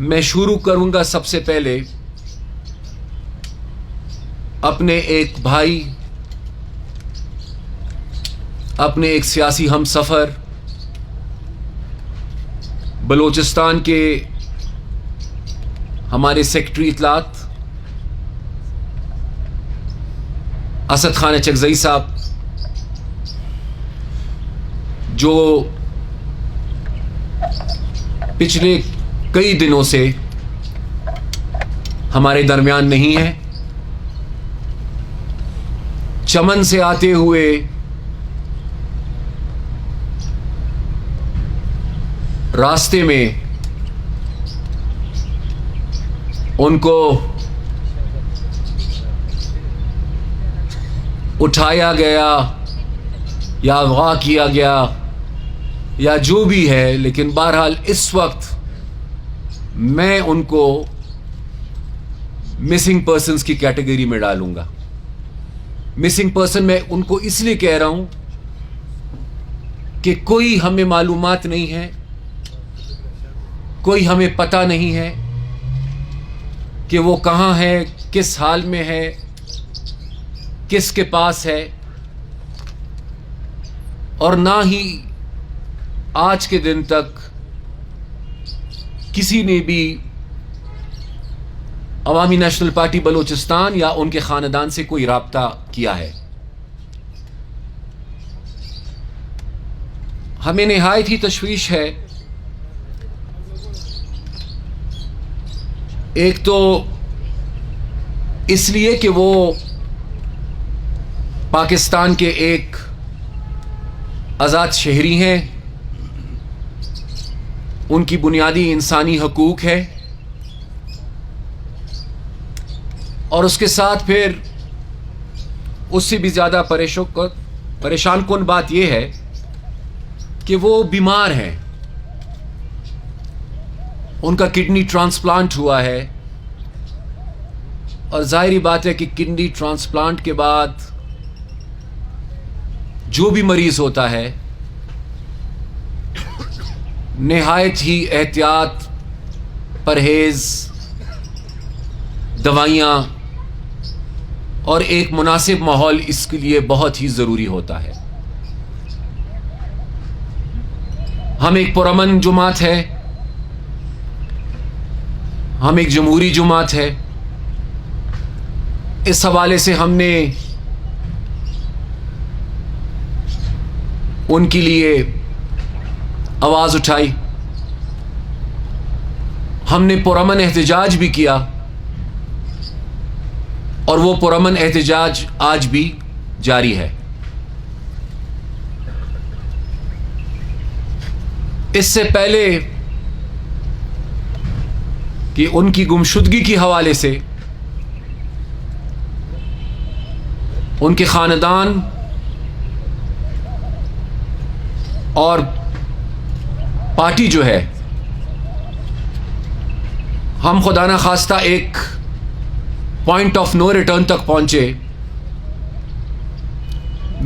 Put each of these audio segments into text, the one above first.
میں شروع کروں گا سب سے پہلے اپنے ایک بھائی، اپنے ایک سیاسی ہم سفر، بلوچستان کے ہمارے سیکرٹری اطلاعات اسد خان اچکزئی صاحب، جو پچھلے کئی دنوں سے ہمارے درمیان نہیں ہیں، چمن سے آتے ہوئے راستے میں ان کو اٹھایا گیا یا اغوا کیا گیا یا جو بھی ہے، لیکن بہرحال اس وقت میں ان کو مسنگ پرسنز کی کیٹیگری میں ڈالوں گا۔ مسنگ پرسن میں ان کو اس لیے کہہ رہا ہوں کہ کوئی ہمیں معلومات نہیں ہے، کوئی ہمیں پتہ نہیں ہے کہ وہ کہاں ہے، کس حال میں ہے، کس کے پاس ہے، اور نہ ہی آج کے دن تک کسی نے بھی عوامی نیشنل پارٹی بلوچستان یا ان کے خاندان سے کوئی رابطہ کیا ہے۔ ہمیں نہایت ہی تشویش ہے، ایک تو اس لیے کہ وہ پاکستان کے ایک آزاد شہری ہیں، ان کی بنیادی انسانی حقوق ہے، اور اس کے ساتھ پھر اس سے بھی زیادہ پریشان کن بات یہ ہے کہ وہ بیمار ہیں، ان کا کڈنی ٹرانسپلانٹ ہوا ہے، اور ظاہری بات ہے کہ کڈنی ٹرانسپلانٹ کے بعد جو بھی مریض ہوتا ہے نہایت ہی احتیاط، پرہیز، دوائیاں اور ایک مناسب ماحول اس کے لیے بہت ہی ضروری ہوتا ہے۔ ہم ایک پرامن جماعت ہے، ہم ایک جمہوری جماعت ہے، اس حوالے سے ہم نے ان کے لیے آواز اٹھائی، ہم نے پرامن احتجاج بھی کیا، اور وہ پرامن احتجاج آج بھی جاری ہے۔ اس سے پہلے کہ ان کی گمشدگی کے حوالے سے ان کے خاندان اور پارٹی جو ہے، ہم خدا نخواستہ ایک پوائنٹ آف نو ریٹرن تک پہنچے۔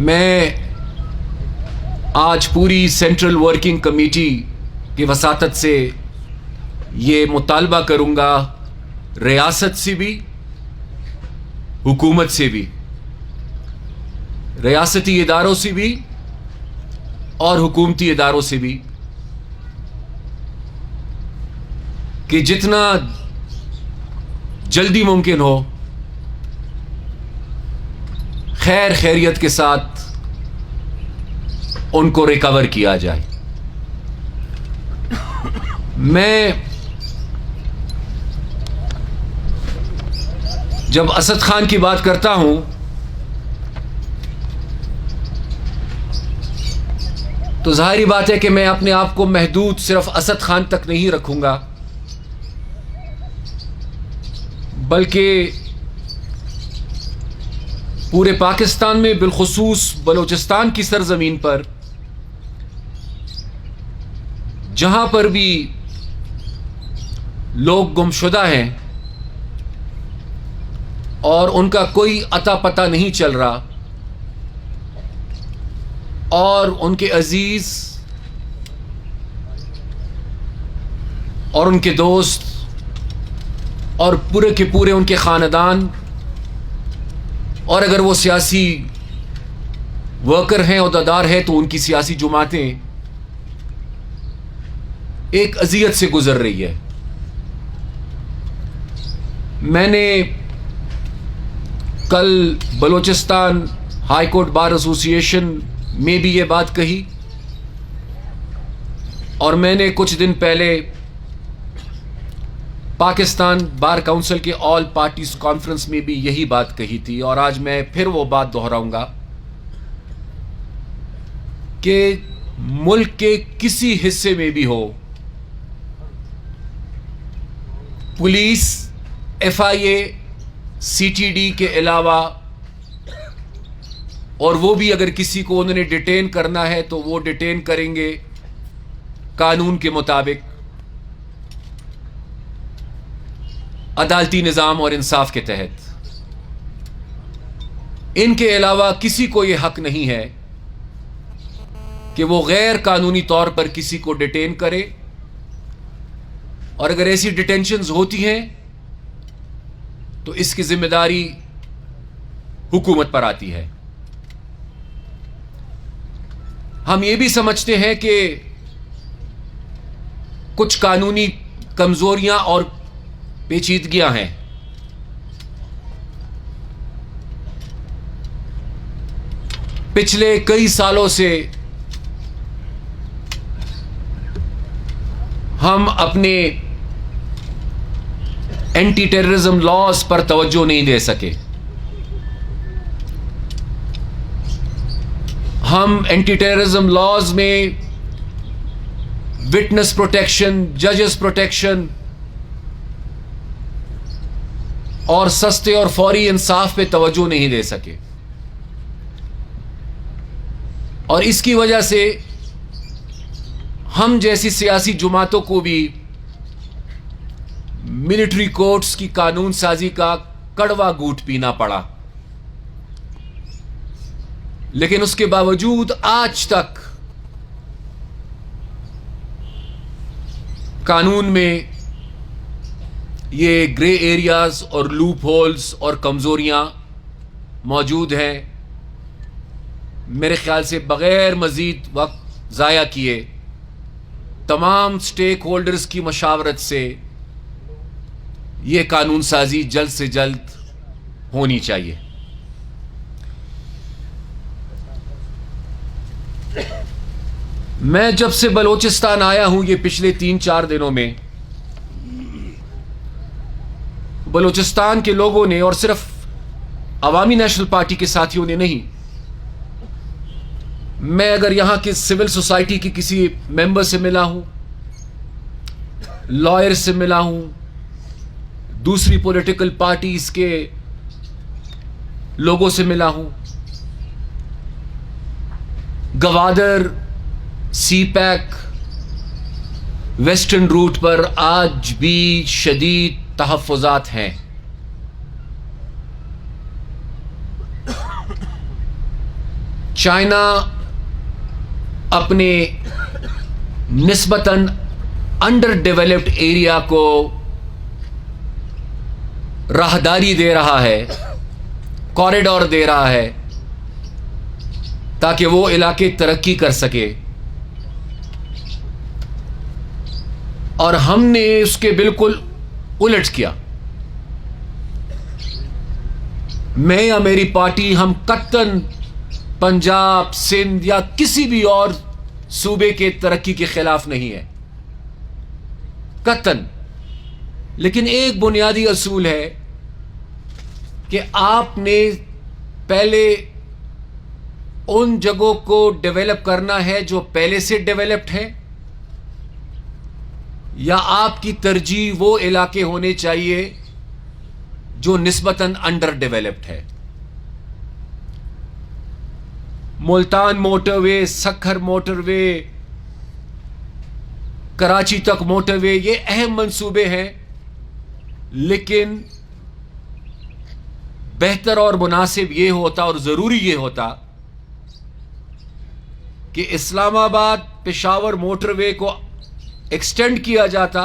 میں آج پوری سینٹرل ورکنگ کمیٹی کی وساطت سے یہ مطالبہ کروں گا، ریاست سے بھی، حکومت سے بھی، ریاستی اداروں سے بھی اور حکومتی اداروں سے بھی، کہ جتنا جلدی ممکن ہو خیر خیریت کے ساتھ ان کو ریکور کیا جائے۔ میں جب اسد خان کی بات کرتا ہوں تو ظاہری بات ہے کہ میں اپنے آپ کو محدود صرف اسد خان تک نہیں رکھوں گا، بلکہ پورے پاکستان میں، بالخصوص بلوچستان کی سرزمین پر، جہاں پر بھی لوگ گمشدہ ہیں اور ان کا کوئی اتا پتہ نہیں چل رہا، اور ان کے عزیز اور ان کے دوست اور پورے کے پورے ان کے خاندان، اور اگر وہ سیاسی ورکر ہیں، عہدیدار ہیں، تو ان کی سیاسی جماعتیں ایک اذیت سے گزر رہی ہے. میں نے کل بلوچستان ہائی کورٹ بار ایسوسی ایشن میں بھی یہ بات کہی، اور میں نے کچھ دن پہلے پاکستان بار کونسل کے آل پارٹیز کانفرنس میں بھی یہی بات کہی تھی، اور آج میں پھر وہ بات دہراؤں گا کہ ملک کے کسی حصے میں بھی ہو، پولیس، ایف آئی اے، سی ٹی ڈی کے علاوہ، اور وہ بھی اگر کسی کو انہوں نے ڈیٹین کرنا ہے تو وہ ڈیٹین کریں گے قانون کے مطابق، عدالتی نظام اور انصاف کے تحت. ان کے علاوہ کسی کو یہ حق نہیں ہے کہ وہ غیر قانونی طور پر کسی کو ڈیٹین کرے، اور اگر ایسی ڈیٹینشنز ہوتی ہیں تو اس کی ذمہ داری حکومت پر آتی ہے. ہم یہ بھی سمجھتے ہیں کہ کچھ قانونی کمزوریاں اور پیچیدگیاں ہیں. پچھلے کئی سالوں سے ہم اپنے اینٹی ٹیررزم لاز پر توجہ نہیں دے سکے. ہم اینٹی ٹیررزم لاز میں وٹنس پروٹیکشن، ججز پروٹیکشن اور سستے اور فوری انصاف پہ توجہ نہیں دے سکے، اور اس کی وجہ سے ہم جیسی سیاسی جماعتوں کو بھی ملٹری کورٹس کی قانون سازی کا کڑوا گھونٹ پینا پڑا. لیکن اس کے باوجود آج تک قانون میں یہ گرے ایریاز اور لوپ ہولز اور کمزوریاں موجود ہیں. میرے خیال سے بغیر مزید وقت ضائع کیے تمام سٹیک ہولڈرز کی مشاورت سے یہ قانون سازی جلد سے جلد ہونی چاہیے. میں جب سے بلوچستان آیا ہوں یہ پچھلے 3-4 دنوں میں بلوچستان کے لوگوں نے، اور صرف عوامی نیشنل پارٹی کے ساتھیوں نے نہیں، میں اگر یہاں کے سول سوسائٹی کی کسی ممبر سے ملا ہوں، لائر سے ملا ہوں، دوسری پولیٹیکل پارٹیز کے لوگوں سے ملا ہوں، گوادر، سی پیک، ویسٹرن روٹ پر آج بھی شدید تحفظات ہیں. چائنا اپنے نسبتاً انڈر ڈیولپڈ ایریا کو راہداری دے رہا ہے، کوریڈور دے رہا ہے تاکہ وہ علاقے ترقی کر سکے، اور ہم نے اس کے بالکل الٹ کیا. میں یا میری پارٹی ہم قطعاً پنجاب، سندھ یا کسی بھی اور صوبے کے ترقی کے خلاف نہیں ہے، قطعاً. لیکن ایک بنیادی اصول ہے کہ آپ نے پہلے ان جگہوں کو ڈیولپ کرنا ہے جو پہلے سے ڈیولپڈ ہے، یا آپ کی ترجیح وہ علاقے ہونے چاہیے جو نسبتاً انڈر ڈیولپڈ ہے. ملتان موٹر وے، سکھر موٹر وے، کراچی تک موٹر وے، یہ اہم منصوبے ہیں، لیکن بہتر اور مناسب یہ ہوتا اور ضروری یہ ہوتا کہ اسلام آباد پشاور موٹر وے کو ایکسٹینڈ کیا جاتا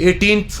18th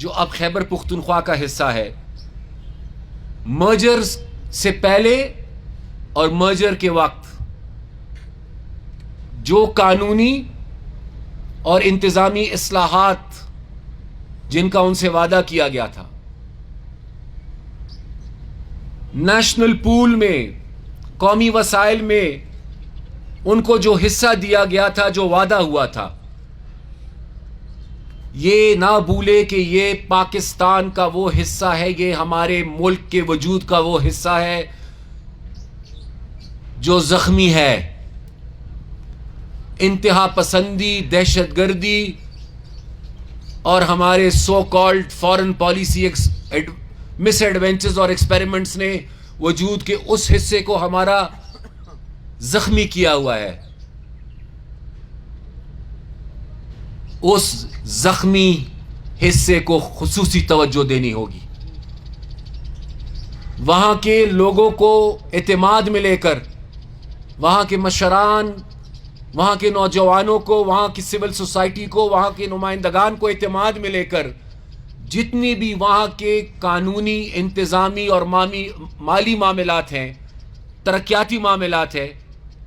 جو اب خیبر پختونخوا کا حصہ ہے، مرجر سے پہلے اور مرجر کے وقت جو قانونی اور انتظامی اصلاحات جن کا ان سے وعدہ کیا گیا تھا، نیشنل پول میں، قومی وسائل میں ان کو جو حصہ دیا گیا تھا، جو وعدہ ہوا تھا، یہ نہ بھولے کہ یہ پاکستان کا وہ حصہ ہے، یہ ہمارے ملک کے وجود کا وہ حصہ ہے جو زخمی ہے۔ انتہا پسندی، دہشت گردی اور ہمارے سو کالڈ فارن پالیسی مس ایڈونچرز اور ایکسپیریمنٹس نے وجود کے اس حصے کو ہمارا زخمی کیا ہوا ہے۔ اس زخمی حصے کو خصوصی توجہ دینی ہوگی۔ وہاں کے لوگوں کو اعتماد میں لے کر، وہاں کے مشران، وہاں کے نوجوانوں کو، وہاں کی سول سوسائٹی کو، وہاں کے نمائندگان کو اعتماد میں لے کر جتنی بھی وہاں کے قانونی، انتظامی اور مالی معاملات ہیں، ترقیاتی معاملات ہیں،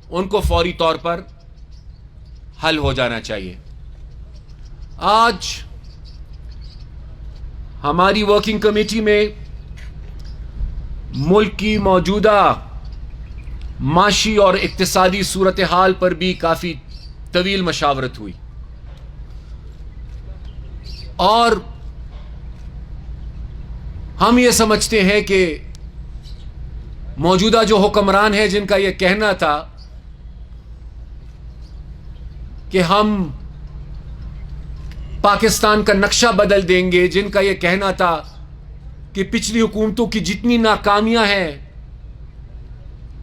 ان کو فوری طور پر حل ہو جانا چاہیے۔ آج ہماری ورکنگ کمیٹی میں ملک کی موجودہ معاشی اور اقتصادی صورتحال پر بھی کافی طویل مشاورت ہوئی، اور ہم یہ سمجھتے ہیں کہ موجودہ جو حکمران ہیں، جن کا یہ کہنا تھا کہ ہم پاکستان کا نقشہ بدل دیں گے، جن کا یہ کہنا تھا کہ پچھلی حکومتوں کی جتنی ناکامیاں ہیں،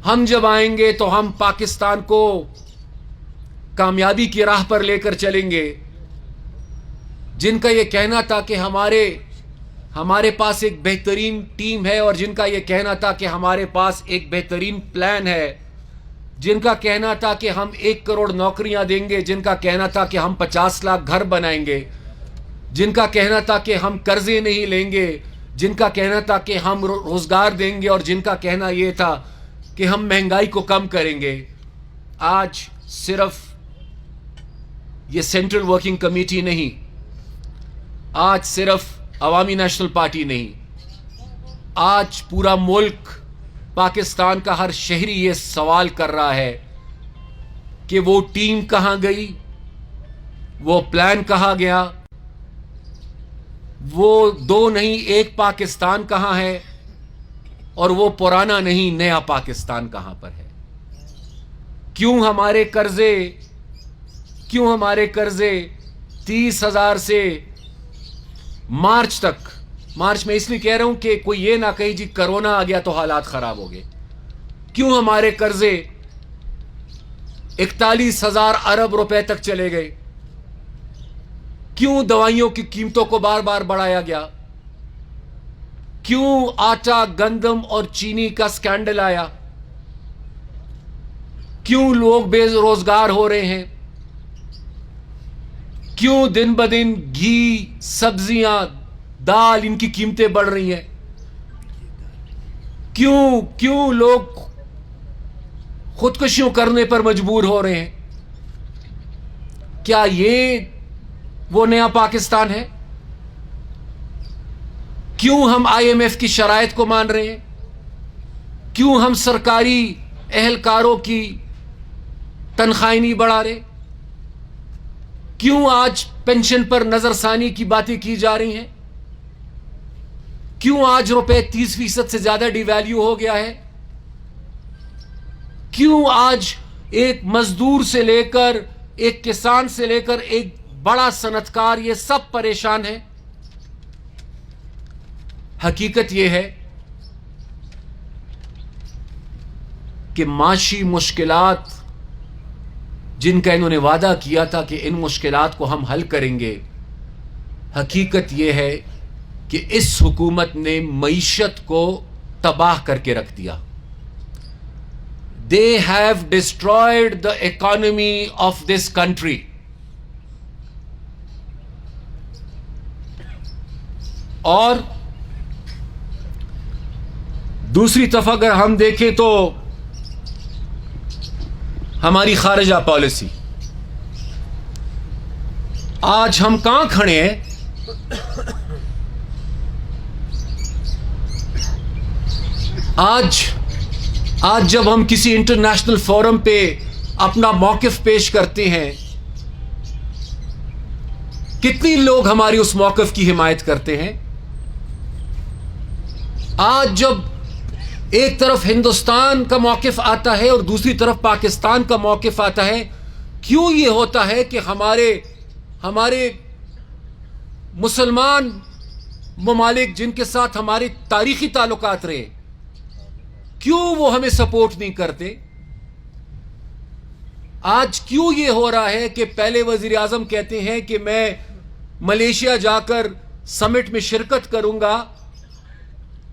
ہم جب آئیں گے تو ہم پاکستان کو کامیابی کی راہ پر لے کر چلیں گے، جن کا یہ کہنا تھا کہ ہمارے پاس ایک بہترین ٹیم ہے، اور جن کا یہ کہنا تھا کہ ہمارے پاس ایک بہترین پلان ہے، جن کا کہنا تھا کہ ہم 1 کروڑ نوکریاں دیں گے، جن کا کہنا تھا کہ ہم 50 لاکھ گھر بنائیں گے، جن کا کہنا تھا کہ ہم قرضے نہیں لیں گے، جن کا کہنا تھا کہ ہم روزگار دیں گے، اور جن کا کہنا یہ تھا کہ ہم مہنگائی کو کم کریں گے، آج صرف یہ سینٹرل ورکنگ کمیٹی نہیں، آج صرف عوامی نیشنل پارٹی نہیں، آج پورا ملک، پاکستان کا ہر شہری یہ سوال کر رہا ہے کہ وہ ٹیم کہاں گئی، وہ پلان کہاں گیا، وہ 2 نہیں 1 پاکستان کہاں ہے، اور وہ پرانا نہیں نیا پاکستان کہاں پر ہے۔ کیوں ہمارے قرضے 30,000 سے مارچ میں اس لیے کہہ رہا ہوں کہ کوئی یہ نہ کہے جی کرونا آ گیا تو حالات خراب ہو گئے، کیوں ہمارے قرضے 41,000 ارب روپے تک چلے گئے، کیوں دوائیوں کی قیمتوں کو بار بار بڑھایا گیا، کیوں آٹا، گندم اور چینی کا سکینڈل آیا، کیوں لوگ بے روزگار ہو رہے ہیں، کیوں دن بدن گھی، سبزیاں، دال، ان کی قیمتیں بڑھ رہی ہیں، کیوں لوگ خودکشیوں کرنے پر مجبور ہو رہے ہیں؟ کیا یہ وہ نیا پاکستان ہے؟ کیوں ہم IMF کی شرائط کو مان رہے ہیں؟ کیوں ہم سرکاری اہلکاروں کی تنخواہیں نہیں بڑھا رہے؟ کیوں آج پینشن پر نظر ثانی کی باتیں کی جا رہی ہیں؟ کیوں آج روپے 30% سے زیادہ ڈی ویلیو ہو گیا ہے؟ کیوں آج ایک مزدور سے لے کر، ایک کسان سے لے کر ایک بڑا صنعتکار، یہ سب پریشان ہیں؟ حقیقت یہ ہے کہ معاشی مشکلات جن کا انہوں نے وعدہ کیا تھا کہ ان مشکلات کو ہم حل کریں گے، حقیقت یہ ہے کہ اس حکومت نے معیشت کو تباہ کر کے رکھ دیا۔ They have destroyed the economy of this country. اور دوسری طرف اگر ہم دیکھیں تو ہماری خارجہ پالیسی، آج ہم کہاں کھڑے ہیں؟ آج جب ہم کسی انٹرنیشنل فورم پہ اپنا موقف پیش کرتے ہیں، کتنی لوگ ہماری اس موقف کی حمایت کرتے ہیں؟ آج جب ایک طرف ہندوستان کا موقف آتا ہے اور دوسری طرف پاکستان کا موقف آتا ہے، کیوں یہ ہوتا ہے کہ ہمارے مسلمان ممالک جن کے ساتھ ہمارے تاریخی تعلقات رہے، کیوں وہ ہمیں سپورٹ نہیں کرتے؟ آج کیوں یہ ہو رہا ہے کہ پہلے وزیر اعظم کہتے ہیں کہ میں ملیشیا جا کر سمٹ میں شرکت کروں گا،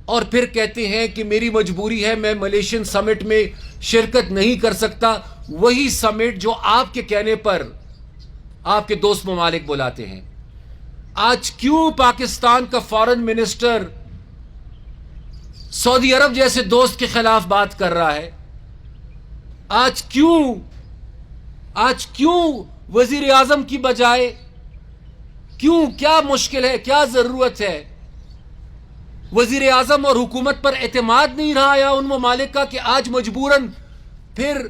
اور پھر کہتے ہیں کہ میری مجبوری ہے، میں ملیشین سمٹ میں شرکت نہیں کر سکتا، وہی سمٹ جو آپ کے کہنے پر آپ کے دوست ممالک بلاتے ہیں۔ آج کیوں پاکستان کا فارن منسٹر سعودی عرب جیسے دوست کے خلاف بات کر رہا ہے؟ آج کیوں وزیر اعظم کی بجائے، کیا مشکل ہے، کیا ضرورت ہے؟ وزیر اعظم اور حکومت پر اعتماد نہیں رہا یا ان ممالک کا کہ آج مجبوراً پھر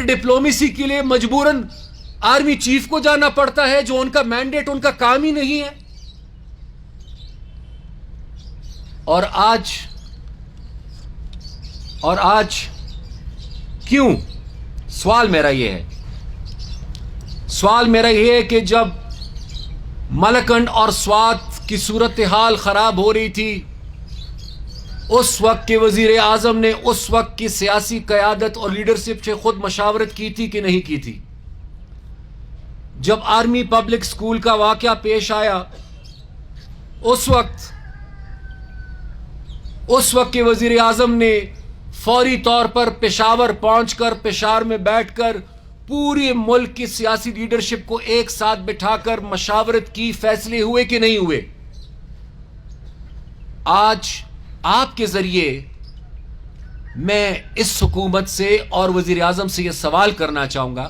ڈپلومیسی کے لیے مجبوراً آرمی چیف کو جانا پڑتا ہے، جو ان کا مینڈیٹ، ان کا کام ہی نہیں ہے؟ اور آج کیوں؟ سوال میرا یہ ہے کہ جب ملکنڈ اور سوات کی صورتحال خراب ہو رہی تھی، اس وقت کے وزیر اعظم نے اس وقت کی سیاسی قیادت اور لیڈرشپ سے خود مشاورت کی تھی کہ نہیں کی تھی؟ جب آرمی پبلک سکول کا واقعہ پیش آیا، اس وقت کے وزیر اعظم نے فوری طور پر پشاور پہنچ کر، پشاور میں بیٹھ کر پورے ملک کی سیاسی لیڈرشپ کو ایک ساتھ بٹھا کر مشاورت کی، فیصلے ہوئے کہ نہیں ہوئے؟ آج آپ کے ذریعے میں اس حکومت سے اور وزیر اعظم سے یہ سوال کرنا چاہوں گا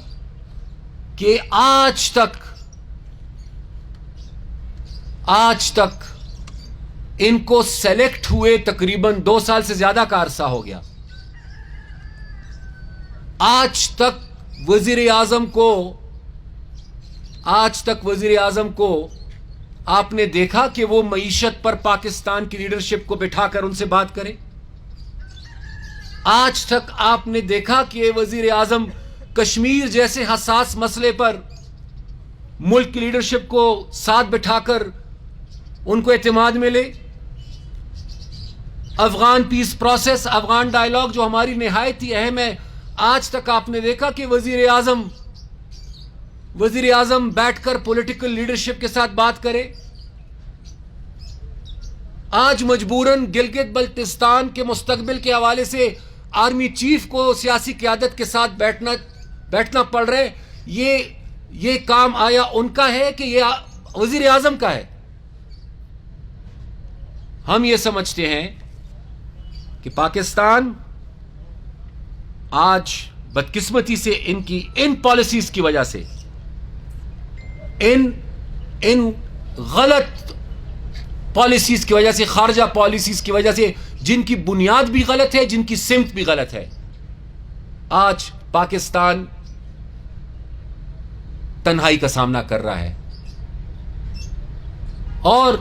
کہ آج تک ان کو سلیکٹ ہوئے تقریباً 2 سال سے زیادہ کا عرصہ ہو گیا، آج تک وزیر اعظم کو آپ نے دیکھا کہ وہ معیشت پر پاکستان کی لیڈرشپ کو بٹھا کر ان سے بات کرے؟ آج تک آپ نے دیکھا کہ وزیر اعظم کشمیر جیسے حساس مسئلے پر ملک کی لیڈرشپ کو ساتھ بٹھا کر ان کو اعتماد ملے؟ Afghan peace process, Afghan dialogue جو ہماری نہایت ہی اہم ہے، آج تک آپ نے دیکھا کہ وزیر اعظم بیٹھ کر پولیٹیکل لیڈرشپ کے ساتھ بات کرے؟ آج مجبوراً گلگت بلتستان کے مستقبل کے حوالے سے آرمی چیف کو سیاسی قیادت کے ساتھ بیٹھنا پڑ رہا ہے۔ یہ کام آیا ان کا ہے کہ یہ وزیر اعظم کا ہے؟ ہم یہ سمجھتے ہیں کہ پاکستان آج بدقسمتی سے ان پالیسیز کی وجہ سے، ان غلط پالیسیز کی وجہ سے، خارجہ پالیسیز کی وجہ سے، جن کی بنیاد بھی غلط ہے، جن کی سمت بھی غلط ہے، آج پاکستان تنہائی کا سامنا کر رہا ہے۔ اور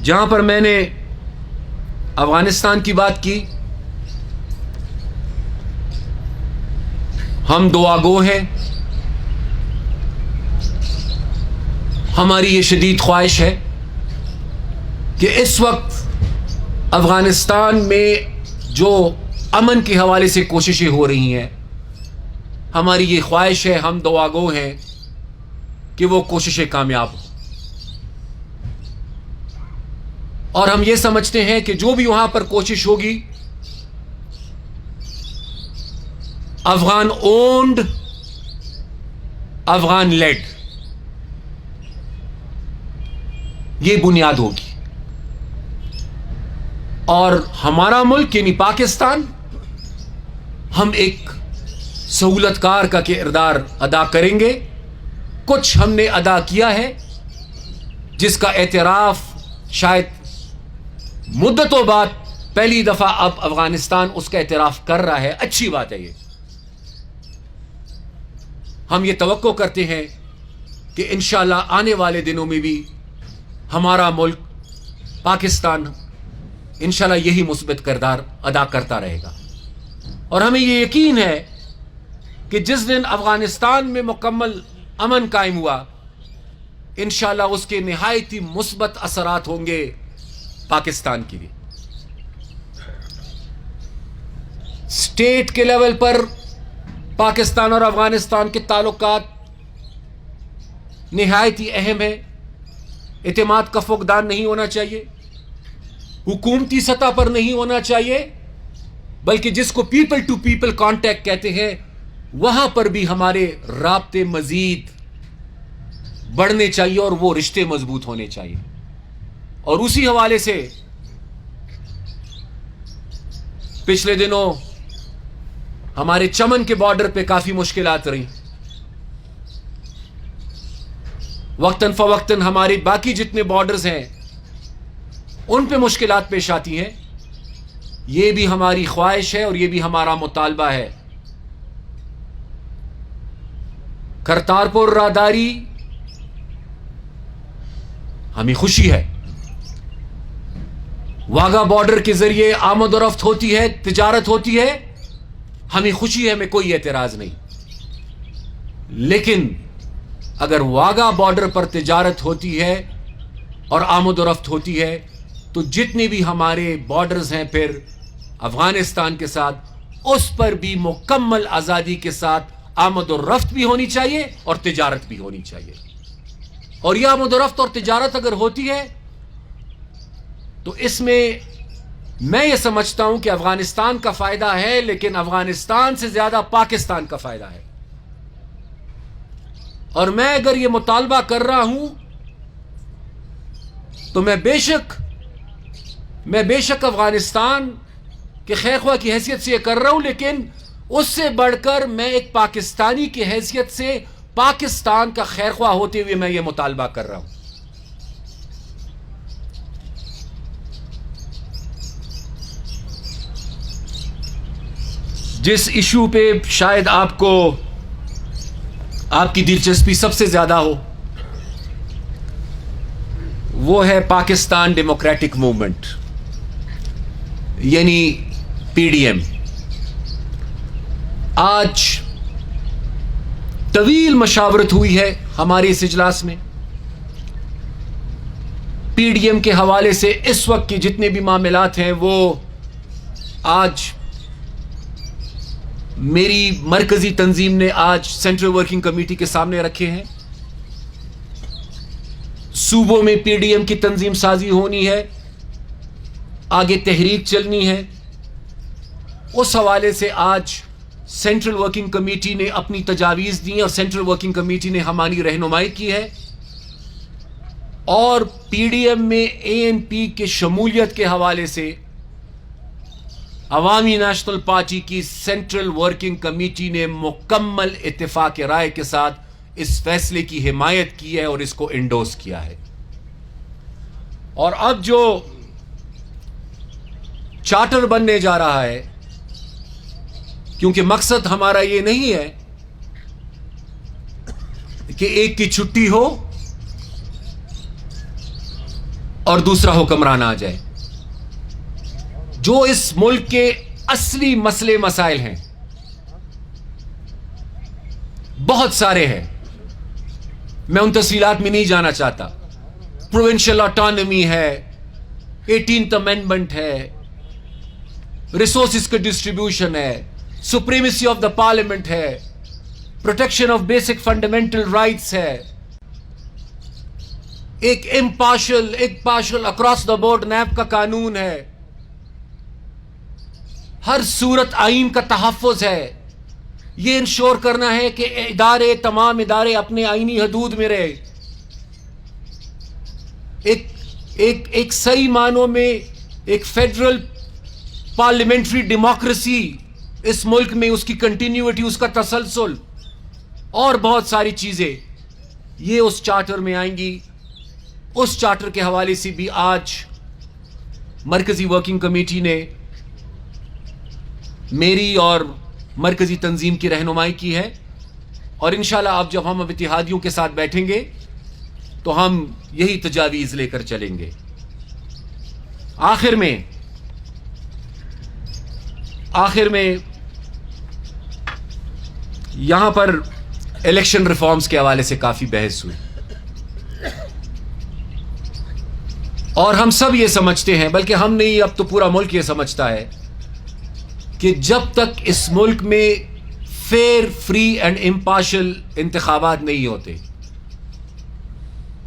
جہاں پر میں نے افغانستان کی بات کی، ہم دعا گو ہیں، ہماری یہ شدید خواہش ہے کہ اس وقت افغانستان میں جو امن کے حوالے سے کوششیں ہو رہی ہیں، ہماری یہ خواہش ہے، ہم دعا گو ہیں کہ وہ کوششیں کامیاب ہوں، اور ہم یہ سمجھتے ہیں کہ جو بھی وہاں پر کوشش ہوگی، افغان اونڈ، افغان لیڈ، یہ بنیاد ہوگی. اور ہمارا ملک یعنی پاکستان، ہم ایک سہولت کار کا کردار ادا کریں گے. کچھ ہم نے ادا کیا ہے جس کا اعتراف شاید مدتوں بعد پہلی دفعہ اب افغانستان اس کا اعتراف کر رہا ہے. اچھی بات ہے. یہ ہم یہ توقع کرتے ہیں کہ انشاءاللہ آنے والے دنوں میں بھی ہمارا ملک پاکستان انشاءاللہ یہی مثبت کردار ادا کرتا رہے گا. اور ہمیں یہ یقین ہے کہ جس دن افغانستان میں مکمل امن قائم ہوا، انشاءاللہ اس کے نہایت ہی مثبت اثرات ہوں گے پاکستان کے لیے. اسٹیٹ کے لیول پر پاکستان اور افغانستان کے تعلقات نہایت ہی اہم ہے. اعتماد کا فقدان نہیں ہونا چاہیے، حکومتی سطح پر نہیں ہونا چاہیے، بلکہ جس کو پیپل ٹو پیپل کانٹیکٹ کہتے ہیں وہاں پر بھی ہمارے رابطے مزید بڑھنے چاہیے اور وہ رشتے مضبوط ہونے چاہیے. اور اسی حوالے سے پچھلے دنوں ہمارے چمن کے بارڈر پہ کافی مشکلات رہی. وقتاً فوقتاً ہمارے باقی جتنے بارڈرز ہیں ان پہ مشکلات پیش آتی ہیں. یہ بھی ہماری خواہش ہے اور یہ بھی ہمارا مطالبہ ہے. کرتارپور راہداری ہمیں خوشی ہے، واگا بارڈر کے ذریعے آمد و رفت ہوتی ہے، تجارت ہوتی ہے، ہمیں خوشی ہے، ہمیں کوئی اعتراض نہیں. لیکن اگر واگا بارڈر پر تجارت ہوتی ہے اور آمد و رفت ہوتی ہے تو جتنے بھی ہمارے بارڈرز ہیں پھر افغانستان کے ساتھ، اس پر بھی مکمل آزادی کے ساتھ آمد و رفت بھی ہونی چاہیے اور تجارت بھی ہونی چاہیے. اور یہ آمد و رفت اور تجارت اگر ہوتی ہے تو اس میں یہ سمجھتا ہوں کہ افغانستان کا فائدہ ہے، لیکن افغانستان سے زیادہ پاکستان کا فائدہ ہے. اور میں اگر یہ مطالبہ کر رہا ہوں تو میں بے شک افغانستان کے خیر خواہ کی حیثیت سے یہ کر رہا ہوں، لیکن اس سے بڑھ کر میں ایک پاکستانی کی حیثیت سے پاکستان کا خیر خواہ ہوتے ہوئے میں یہ مطالبہ کر رہا ہوں. جس ایشو پہ شاید آپ کی دلچسپی سب سے زیادہ ہو وہ ہے پاکستان ڈیموکریٹک موومنٹ یعنی پی ڈی ایم. آج طویل مشاورت ہوئی ہے ہمارے اس اجلاس میں. پی ڈی ایم کے حوالے سے اس وقت کے جتنے بھی معاملات ہیں وہ آج میری مرکزی تنظیم نے آج سینٹرل ورکنگ کمیٹی کے سامنے رکھے ہیں. صوبوں میں پی ڈی ایم کی تنظیم سازی ہونی ہے، آگے تحریک چلنی ہے. اس حوالے سے آج سینٹرل ورکنگ کمیٹی نے اپنی تجاویز دی اور سینٹرل ورکنگ کمیٹی نے ہماری رہنمائی کی ہے. اور پی ڈی ایم میں اے این پی کے شمولیت کے حوالے سے عوامی نیشنل پارٹی کی سینٹرل ورکنگ کمیٹی نے مکمل اتفاق رائے کے ساتھ اس فیصلے کی حمایت کی ہے اور اس کو انڈورس کیا ہے. اور اب جو چارٹر بننے جا رہا ہے، کیونکہ مقصد ہمارا یہ نہیں ہے کہ ایک کی چھٹی ہو اور دوسرا حکمران آ جائے. جو اس ملک کے اصلی مسئلے مسائل ہیں بہت سارے ہیں، میں ان تفصیلات میں نہیں جانا چاہتا. پروونشل آٹانومی ہے، 18th امینڈمنٹ ہے، ریسورسز کا ڈسٹریبیوشن ہے، سپریمیسی آف دا پارلیمنٹ ہے، protection of basic fundamental rights ہے، ایک partial across the board NAB کا قانون ہے، ہر صورت آئین کا تحفظ ہے. یہ انشور کرنا ہے کہ تمام ادارے اپنے آئینی حدود میں رہے. ایک صحیح معنوں میں ایک فیڈرل پارلیمنٹری ڈیموکریسی اس ملک میں، اس کی کنٹینیوٹی، اس کا تسلسل اور بہت ساری چیزیں یہ اس چارٹر میں آئیں گی. اس چارٹر کے حوالے سے بھی آج مرکزی ورکنگ کمیٹی نے میری اور مرکزی تنظیم کی رہنمائی کی ہے، اور انشاءاللہ اب جب ہم اتحادیوں کے ساتھ بیٹھیں گے تو ہم یہی تجاویز لے کر چلیں گے. آخر میں یہاں پر الیکشن ریفارمز کے حوالے سے کافی بحث ہوئی، اور ہم سب یہ سمجھتے ہیں، بلکہ ہم نہیں، اب تو پورا ملک یہ سمجھتا ہے کہ جب تک اس ملک میں فیئر، فری اینڈ امپارشل انتخابات نہیں ہوتے،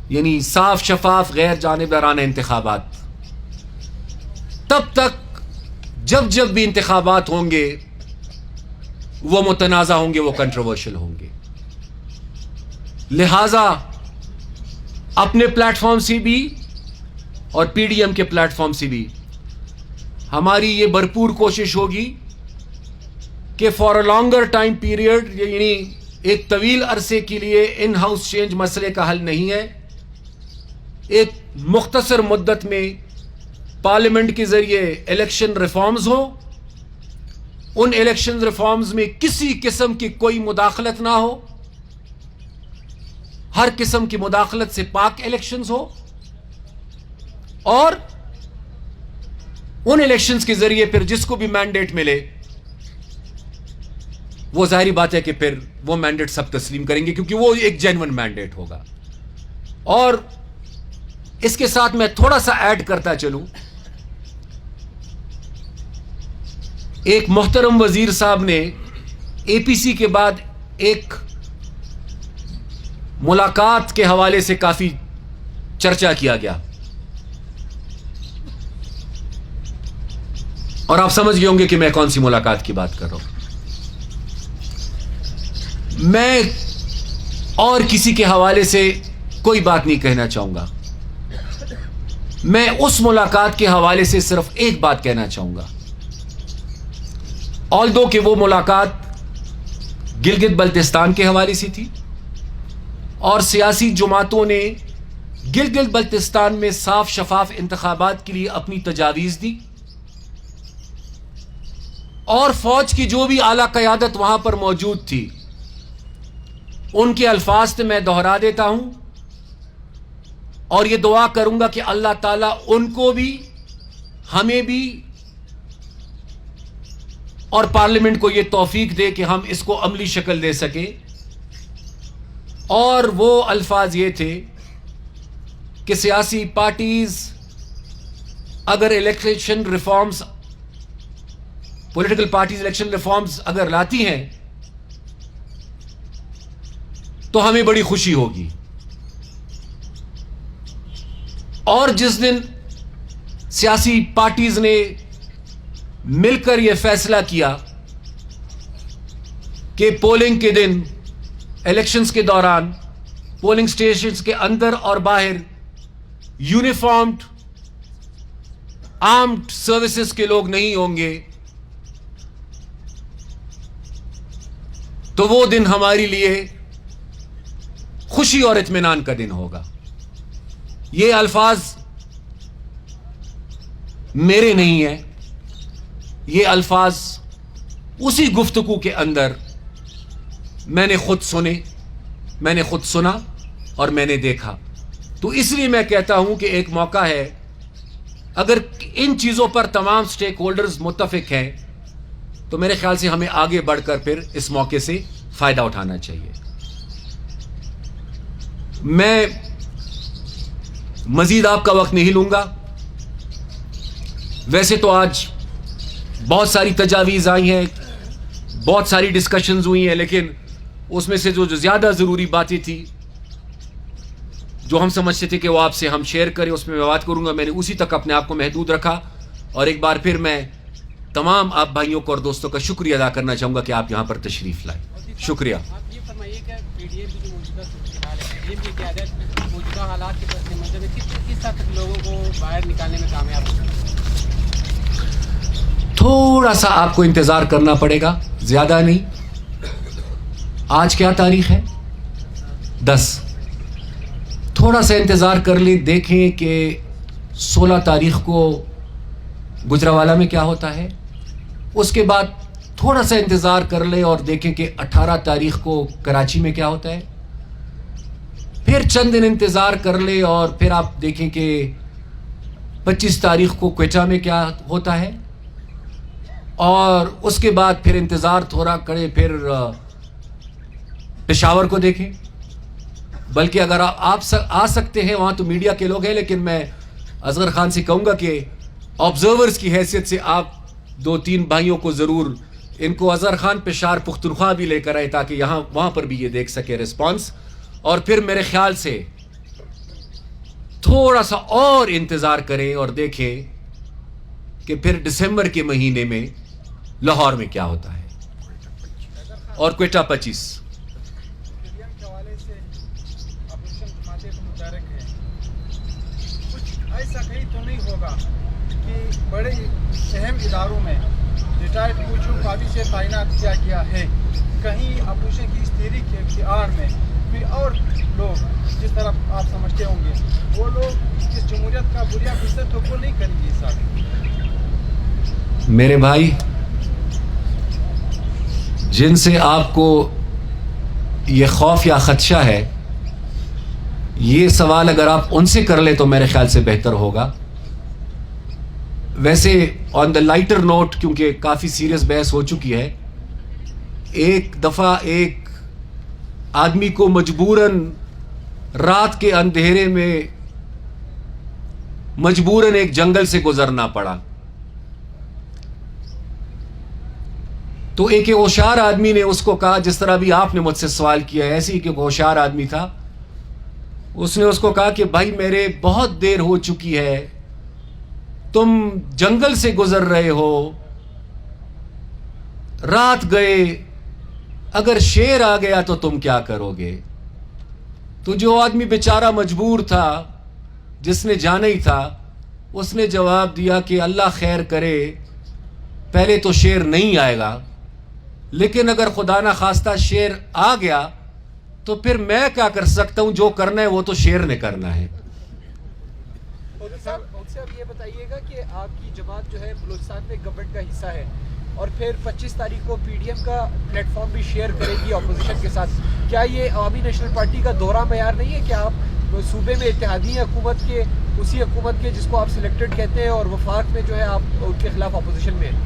یعنی صاف شفاف غیر جانبدارانہ انتخابات، تب تک جب بھی انتخابات ہوں گے وہ متنازع ہوں گے، وہ کنٹروورشل ہوں گے. لہذا اپنے پلیٹ فارم سے بھی اور پی ڈی ایم کے پلیٹ فارم سے بھی ہماری یہ بھرپور کوشش ہوگی کہ for a longer time period, یعنی ایک طویل عرصے کے لیے ان ہاؤس چینج مسئلے کا حل نہیں ہے. ایک مختصر مدت میں پارلیمنٹ کے ذریعے الیکشن ریفارمز ہوں، ان الیکشن ریفارمز میں کسی قسم کی کوئی مداخلت نہ ہو، ہر قسم کی مداخلت سے پاک الیکشنز ہو، اور ان الیکشنز کے ذریعے پھر جس کو بھی مینڈیٹ ملے وہ ظاہری بات ہے کہ پھر وہ مینڈیٹ سب تسلیم کریں گے، کیونکہ وہ ایک جینون مینڈیٹ ہوگا. اور اس کے ساتھ میں تھوڑا سا ایڈ کرتا چلوں، ایک محترم وزیر صاحب نے اے پی سی کے بعد ایک ملاقات کے حوالے سے کافی چرچا کیا گیا، اور آپ سمجھ گئے ہوں گے کہ میں کون سی ملاقات کی بات کر رہا ہوں. میں اور کسی کے حوالے سے کوئی بات نہیں کہنا چاہوں گا، میں اس ملاقات کے حوالے سے صرف ایک بات کہنا چاہوں گا. آلدو کہ وہ ملاقات گلگت بلتستان کے حوالے سے تھی، اور سیاسی جماعتوں نے گلگت بلتستان میں صاف شفاف انتخابات کے لیے اپنی تجاویز دی، اور فوج کی جو بھی اعلیٰ قیادت وہاں پر موجود تھی ان کے الفاظ سے میں دہرا دیتا ہوں، اور یہ دعا کروں گا کہ اللہ تعالیٰ ان کو بھی، ہمیں بھی اور پارلیمنٹ کو یہ توفیق دے کہ ہم اس کو عملی شکل دے سکیں. اور وہ الفاظ یہ تھے کہ سیاسی پارٹیز اگر election reforms, political parties election reforms اگر لاتی ہیں تو ہمیں بڑی خوشی ہوگی. اور جس دن سیاسی پارٹیز نے مل کر یہ فیصلہ کیا کہ پولنگ کے دن، الیکشنز کے دوران پولنگ سٹیشنز کے اندر اور باہر یونیفارمڈ آرمڈ سروسز کے لوگ نہیں ہوں گے، تو وہ دن ہمارے لیے خوشی اور اطمینان کا دن ہوگا. یہ الفاظ میرے نہیں ہیں، یہ الفاظ اسی گفتگو کے اندر میں نے خود سنے، میں نے خود سنا اور میں نے دیکھا. تو اس لیے میں کہتا ہوں کہ ایک موقع ہے، اگر ان چیزوں پر تمام سٹیک ہولڈرز متفق ہیں تو میرے خیال سے ہمیں آگے بڑھ کر پھر اس موقع سے فائدہ اٹھانا چاہیے. میں مزید آپ کا وقت نہیں لوں گا. ویسے تو آج بہت ساری تجاویز آئی ہیں، بہت ساری ڈسکشنز ہوئی ہیں، لیکن اس میں سے جو زیادہ ضروری باتیں تھی، جو ہم سمجھتے تھے کہ وہ آپ سے ہم شیئر کریں، اس میں بات کروں گا. میں نے اسی تک اپنے آپ کو محدود رکھا. اور ایک بار پھر میں تمام آپ بھائیوں کو اور دوستوں کا شکریہ ادا کرنا چاہوں گا کہ آپ یہاں پر تشریف لائے. شکریہ. آپ یہ فرمائیے کہ پی ڈی ایم کی جو موجودہ صورتحال ہے رجیم کی قیادت موجودہ حالات کے پس منظر میں کس حد تک لوگوں کو باہر نکالنے میں کامیاب ہوگی؟ تھوڑا سا آپ کو انتظار کرنا پڑے گا, زیادہ نہیں. آج کیا تاریخ ہے؟ 10. تھوڑا سا انتظار کر لیں, دیکھیں کہ 16 تاریخ کو گجرانوالہ میں کیا ہوتا ہے. اس کے بعد تھوڑا سا انتظار کر لیں اور دیکھیں کہ 18 تاریخ کو کراچی میں کیا ہوتا ہے. پھر چند دن انتظار کر لیں اور پھر آپ دیکھیں کہ 25 تاریخ کو کوئٹہ میں کیا ہوتا ہے. اور اس کے بعد پھر انتظار تھوڑا کریں, پھر پشاور کو دیکھیں. بلکہ اگر آپ آ سکتے ہیں وہاں تو میڈیا کے لوگ ہیں, لیکن میں اصغر خان سے کہوں گا کہ آبزرورز کی حیثیت سے آپ 2-3 بھائیوں کو ضرور, ان کو اصغر خان پشاور پختونخوا بھی لے کر آئے تاکہ وہاں پر بھی یہ دیکھ سکے رسپانس. اور پھر میرے خیال سے تھوڑا سا اور انتظار کریں اور دیکھیں کہ پھر دسمبر کے مہینے میں لاہور میں کیا ہوتا ہے اور کوئٹہ 25. ایسا کہیں تو نہیں ہوگا کہ بڑے اہم اداروں میں ریٹائرڈ فوجیوں کو ابھی سے تعینات کیا گیا ہے, کہیں اپوزیشن کی اس تحریک کے اختیار میں کوئی اور لوگ جس طرح آپ سمجھتے ہوں گے, وہ لوگ اس جمہوریت کا بنیاد حصہ تو وہ نہیں کریں گے. ساتھ میرے بھائی, جن سے آپ کو یہ خوف یا خدشہ ہے, یہ سوال اگر آپ ان سے کر لیں تو میرے خیال سے بہتر ہوگا. ویسے آن دا لائٹر نوٹ, کیونکہ کافی سیریس بحث ہو چکی ہے, ایک دفعہ ایک آدمی کو مجبوراً رات کے اندھیرے میں مجبوراً ایک جنگل سے گزرنا پڑا. تو ایک ہوشیار آدمی نے اس کو کہا, جس طرح بھی آپ نے مجھ سے سوال کیا ہے, ایسے ہی کہ ہوشیار آدمی تھا, اس نے اس کو کہا کہ بھائی میرے بہت دیر ہو چکی ہے, تم جنگل سے گزر رہے ہو, رات گئے, اگر شیر آ گیا تو تم کیا کرو گے. تو جو آدمی بیچارہ مجبور تھا, جس نے جانا ہی تھا, اس نے جواب دیا کہ اللہ خیر کرے, پہلے تو شیر نہیں آئے گا, لیکن اگر خدا نہ خواستہ شیر آ گیا تو پھر میں کیا کر سکتا ہوں, جو کرنا ہے وہ تو شیر نے کرنا ہے. صاحب یہ بتائیے گا کہ آپ کی جماعت جو ہے بلوچستان میں گورنمنٹ کا حصہ ہے, اور پھر 25 تاریخ کو پی ڈی ایم کا پلیٹ فارم بھی شیئر کرے گی اپوزیشن کے ساتھ. کیا یہ عوامی نیشنل پارٹی کا دورہ معیار نہیں ہے کہ آپ صوبے میں اتحادی حکومت کے, اسی حکومت کے جس کو آپ سلیکٹڈ کہتے ہیں, اور وفاق میں جو ہے آپ ان کے خلاف اپوزیشن میں ہیں؟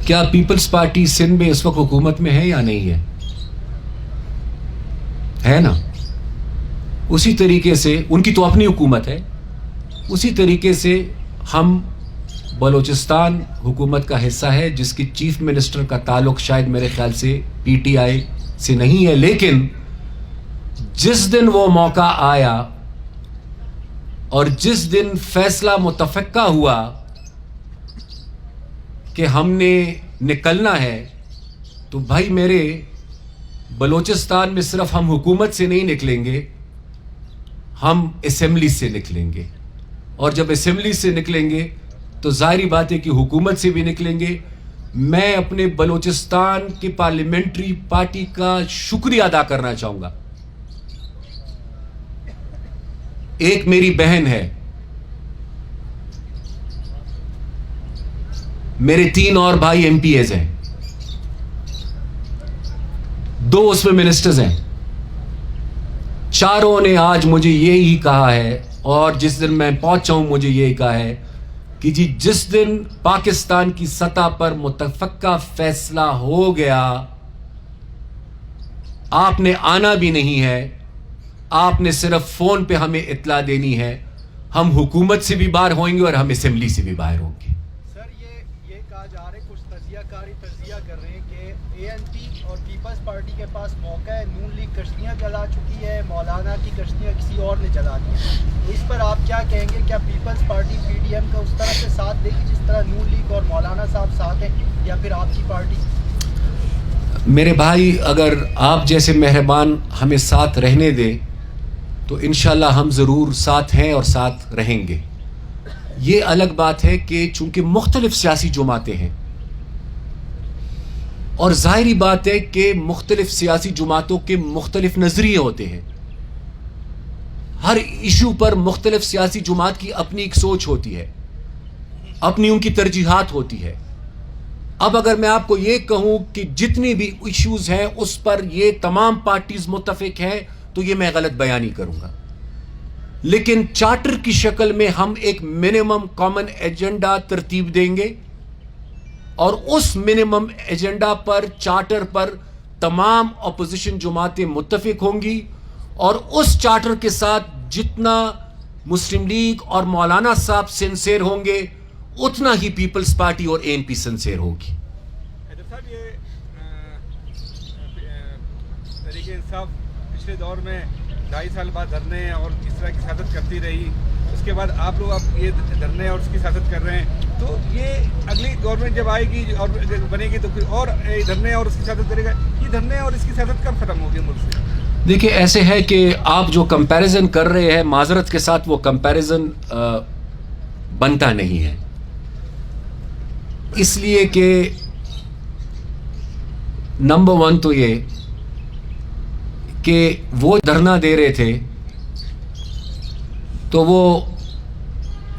کیا پیپلز پارٹی سندھ میں اس وقت حکومت میں ہے یا نہیں ہے؟ ہے نا. اسی طریقے سے ان کی تو اپنی حکومت ہے, اسی طریقے سے ہم بلوچستان حکومت کا حصہ ہے, جس کی چیف منسٹر کا تعلق شاید میرے خیال سے پی ٹی آئی سے نہیں ہے. لیکن جس دن وہ موقع آیا اور جس دن فیصلہ متفقہ ہوا کہ ہم نے نکلنا ہے, تو بھائی میرے, بلوچستان میں صرف ہم حکومت سے نہیں نکلیں گے, ہم اسمبلی سے نکلیں گے. اور جب اسمبلی سے نکلیں گے تو ظاہری بات ہے کہ حکومت سے بھی نکلیں گے. میں اپنے بلوچستان کی پارلیمنٹری پارٹی کا شکریہ ادا کرنا چاہوں گا. ایک میری بہن ہے, میرے 3 اور بھائی ایم پی ایز ہیں, 2 اس میں منسٹرز ہیں. چاروں نے آج مجھے یہی کہا ہے, اور جس دن میں پہنچا ہوں مجھے یہی کہا ہے کہ جی جس دن پاکستان کی سطح پر متفقہ فیصلہ ہو گیا, آپ نے آنا بھی نہیں ہے, آپ نے صرف فون پہ ہمیں اطلاع دینی ہے, ہم حکومت سے بھی باہر ہوئیں گے اور ہم اسمبلی سے بھی باہر ہوں گے. سر یہ کہا جا رہا ہے, کچھ تجزیہ کر رہے ہیں کہ اے این پی اور پیپلز پارٹی کے پاس موقع ہے, نون لیگ کشتیاں جلا چکی ہے, مولانا کی کشتیاں کسی اور نے جلا دی ہیں. اس پر آپ کیا کہیں گے؟ کیا Peoples Party P D M کا اس طرح سے ساتھ دے گی جس طرح نون لیگ اور مولانا صاحب ساتھ ہیں, یا پھر آپ کی پارٹی؟ میرے بھائی اگر آپ جیسے مہربان ہمیں ساتھ رہنے دیں تو انشاءاللہ ہم ضرور ساتھ ہیں اور ساتھ رہیں گے. یہ الگ بات ہے کہ چونکہ مختلف سیاسی جماعتیں ہیں اور ظاہری بات ہے کہ مختلف سیاسی جماعتوں کے مختلف نظریے ہوتے ہیں. ہر ایشو پر مختلف سیاسی جماعت کی اپنی ایک سوچ ہوتی ہے, اپنی ان کی ترجیحات ہوتی ہے. اب اگر میں آپ کو یہ کہوں کہ جتنی بھی ایشوز ہیں اس پر یہ تمام پارٹیز متفق ہیں تو یہ میں غلط بیانی کروں گا. لیکن چارٹر کی شکل میں ہم ایک منیمم کامن ایجنڈا ترتیب دیں گے اور اس منیمم ایجنڈا پر چارٹر پر تمام اپوزیشن جماعتیں متفق ہوں گی اور اس چارٹر کے ساتھ جتنا مسلم لیگ اور مولانا صاحب سنسیئر ہوں گے اتنا ہی پیپلز پارٹی اور ANP سنسیئر ہوگی. حیدر صاحب, یہ تحریک انصاف پچھلے دور میں 2.5 سال بعد دھرنے اور اس طرح کی سیاست کرتی رہی, اس کے بعد آپ لوگ اب یہ دھرنے اور اس کی سیاست کر رہے ہیں, تو یہ اگلی گورنمنٹ جب آئے گی اور بنے گی تو پھر اور دھرنے اور اس کی سیاست کرے گا. یہ دھرنے اور اس کی سیاست کب ختم ہوگی ملک سے؟ دیکھیں ایسے ہے کہ آپ جو کمپیریزن کر رہے ہیں معذرت کے ساتھ وہ کمپیریزن بنتا نہیں ہے, اس لیے کہ نمبر 1 تو یہ کہ وہ دھرنا دے رہے تھے تو وہ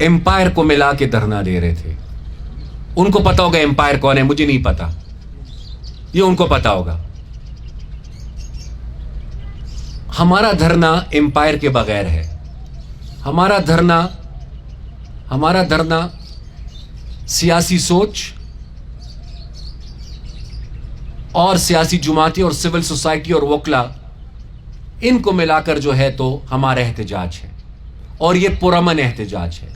امپائر کو ملا کے دھرنا دے رہے تھے. ان کو پتا ہوگا امپائر کون ہے, مجھے نہیں پتا, یہ ان کو پتا ہوگا. ہمارا دھرنا امپائر کے بغیر ہے. ہمارا دھرنا سیاسی سوچ اور سیاسی جماعتیں اور سول سوسائٹی اور وکلا ان کو ملا کر جو ہے تو ہمارا احتجاج ہے اور یہ پرامن احتجاج ہے.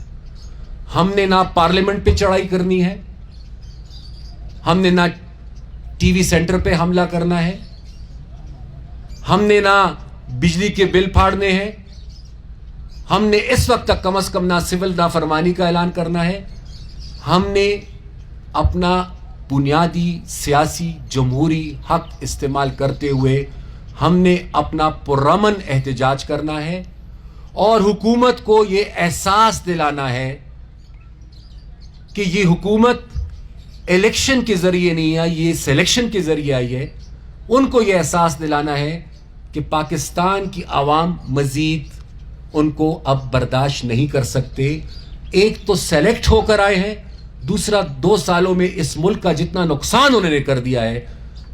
ہم نے نہ پارلیمنٹ پہ چڑھائی کرنی ہے, ہم نے نہ ٹی وی سینٹر پہ حملہ کرنا ہے, ہم نے نہ بجلی کے بل پھاڑنے ہیں, ہم نے اس وقت تک کم از کم نہ سول نافرمانی کا اعلان کرنا ہے. ہم نے اپنا بنیادی سیاسی جمہوری حق استعمال کرتے ہوئے ہم نے اپنا پرامن احتجاج کرنا ہے اور حکومت کو یہ احساس دلانا ہے کہ یہ حکومت الیکشن کے ذریعے نہیں آئی, یہ سلیکشن کے ذریعے آئی ہے. ان کو یہ احساس دلانا ہے کہ پاکستان کی عوام مزید ان کو اب برداشت نہیں کر سکتے. ایک تو سلیکٹ ہو کر آئے ہیں, دوسرا 2 سالوں میں اس ملک کا جتنا نقصان انہوں نے کر دیا ہے,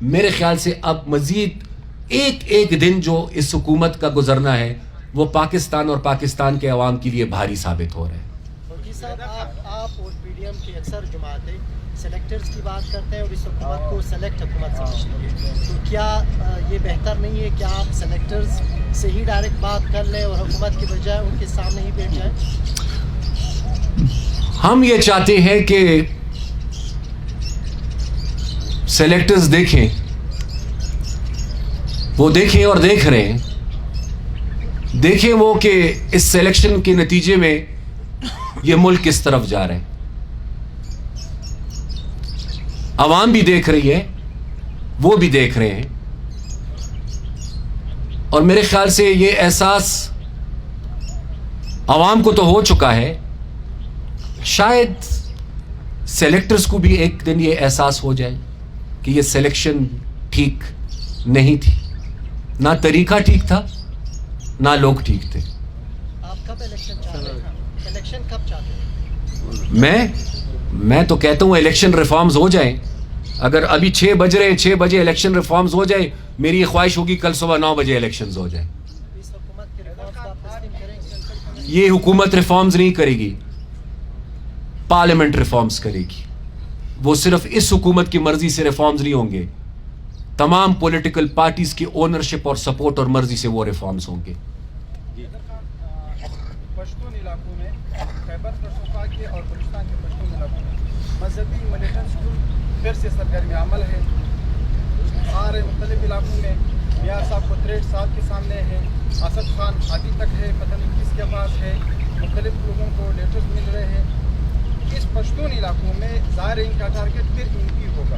میرے خیال سے اب مزید ایک دن جو اس حکومت کا گزرنا ہے وہ پاکستان اور پاکستان کے عوام کے لیے بھاری ثابت ہو رہا ہے. صاحب آپ اور PDM کی اکثر جماعتیں سلیکٹرز کی بات کرتے ہیں اور اس حکومت کو سلیکٹ حکومت سمجھتے ہیں, تو کیا یہ بہتر نہیں ہے کہ آپ سلیکٹرز سے ہی ڈائریکٹ بات کر لیں اور حکومت کی بجائے ان کے سامنے ہی بیٹھ جائیں؟ ہم یہ چاہتے ہیں کہ سلیکٹرز دیکھیں, وہ دیکھیں اور دیکھ رہے ہیں, دیکھیں وہ کہ اس سلیکشن کے نتیجے میں یہ ملک کس طرف جا رہے ہیں. عوام بھی دیکھ رہی ہے, وہ بھی دیکھ رہے ہیں, اور میرے خیال سے یہ احساس عوام کو تو ہو چکا ہے, شاید سلیکٹرز کو بھی ایک دن یہ احساس ہو جائے کہ یہ سلیکشن ٹھیک نہیں تھی, نہ طریقہ ٹھیک تھا نہ لوگ ٹھیک تھے. آپ کب الیکشن چاہتے ہیں؟ الیکشن کب چاہتے ہیں؟ میں تو کہتا ہوں الیکشن ریفارمز ہو جائیں. اگر ابھی 6 بج رہے ہیں, 6 بجے الیکشن ریفارمز ہو جائیں, میری یہ خواہش ہوگی کل صبح 9 بجے الیکشنز ہو جائیں. اس حکومت کے ریفارمز آپ تسلیم کریں گے؟ یہ حکومت ریفارمز نہیں کرے گی, پارلیمنٹ ریفارمز کرے گی. وہ صرف اس حکومت کی مرضی سے ریفارمز نہیں ہوں گے, تمام پولیٹیکل پارٹیز کی اونرشپ اور سپورٹ اور مرضی سے وہ ریفارمز ہوں گے. پشتون علاقوں میں خیبر پختونخوا کے اور بلوچستان کے پشتون علاقوں میں مذہبی ملیٹنٹ اسکول پھر سے سرگرم عمل ہے. سارے مختلف علاقوں میں میاں صاحب کو 63 سال کے سامنے ہے, اسد خان ہاتھی تک ہے, پتہ نہیں کس کے پاس ہے, مختلف لوگوں کو لیٹرز مل رہے ہیں. اس پشتون علاقوں میں ظاہر ان کا ٹارگیٹ پھر MP ہوگا.